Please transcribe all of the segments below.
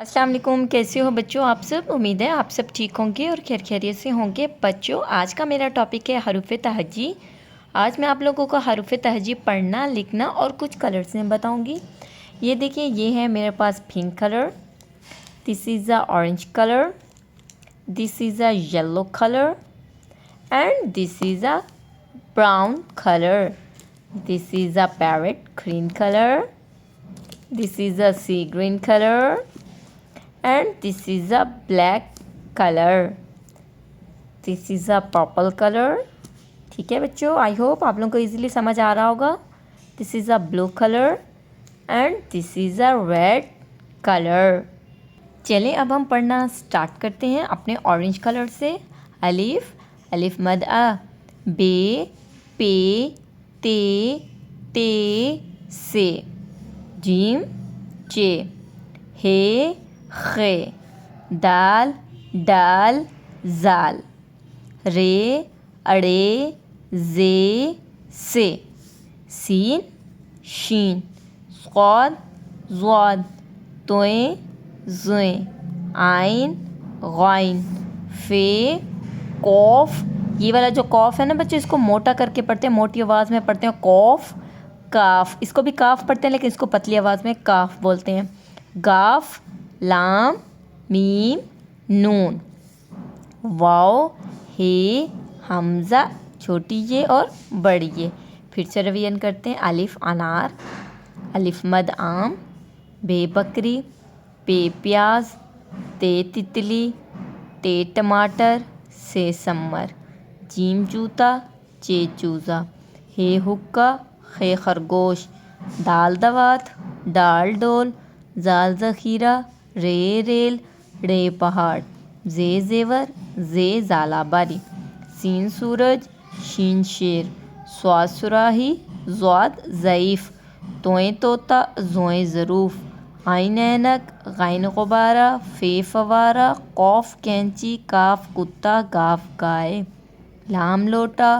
अस्सलाम वालेकुम। कैसे हो बच्चों आप सब? उम्मीद है आप सब ठीक होंगे और खैर खैरियत से होंगे। बच्चों आज का मेरा टॉपिक है हरूफ तहजी। आज मैं आप लोगों को हरूफ तहजी पढ़ना, लिखना और कुछ कलर्स में बताऊंगी। ये देखिए, ये है मेरे पास pink colour, this is a orange colour, this is a yellow colour and this is a brown colour, this is a parrot green colour, this is a sea green color and this is a black color, this is a purple color। ठीक है बच्चों, I hope आप लोगों को easily समझ आ रहा होगा। This is a blue colour and this is a red colour. चलें अब हम पढ़ना स्टार्ट करते हैं अपने ऑरेंज कलर से। अलिफ, अलिफ मद आ, बे, पे, ते से, जीम, चे, हे, खे, दाल, डाल, जाल, रे, अड़े, जे, से, सीन, शीन, स्वाद, ज़्वाद, तोएं, ज़ुएं, आइन, गाइन, फे, कौफ। ये वाला जो कौफ है ना बच्चों, इसको मोटा करके पढ़ते हैं, मोटी आवाज़ में पढ़ते हैं कौफ। काफ, इसको भी काफ पढ़ते हैं लेकिन इसको पतली आवाज़ में काफ बोलते हैं। गाफ, लाम, मीम, नून, वाओ, हे, हमज़ा, छोटी ये और बड़ी ये। फिर से रिवीजन करते हैं। अलिफ अनार, अलिफ मद आम, बे बकरी, पे प्याज, ते तितली, टे टमाटर, से सम्मर, जीम जूता, चे चूज़ा, हे हुक्का, खे खरगोश, दाल दवात, डाल डोल, जाल ज़ख़ीरा, रे रेल, रे पहाड़, जे ज़ेवर, जे ज़ालाबारी, सीन सूरज, शीन शेर, स्वाद सुराही, ज़्वाद ज़ईफ़, तोएं तोता, ज़ोएं ज़रूफ़, आइन ऐनक, गाइन गुब्बारा, फ़े फ़वारा, कौफ कैंची, काफ कुत्ता, गाफ गाय, लाम लोटा,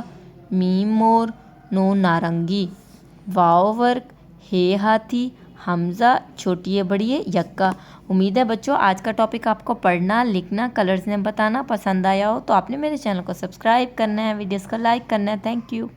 मीम मोर, नून नारंगी, वाव वर्क, हे हाथी, हमज़ा छोटी बड़ी यक्का। उम्मीद है बच्चों आज का टॉपिक आपको पढ़ना, लिखना, कलर्स में बताना पसंद आया हो तो आपने मेरे चैनल को सब्सक्राइब करना है, वीडियोस को लाइक करना है। Thank you.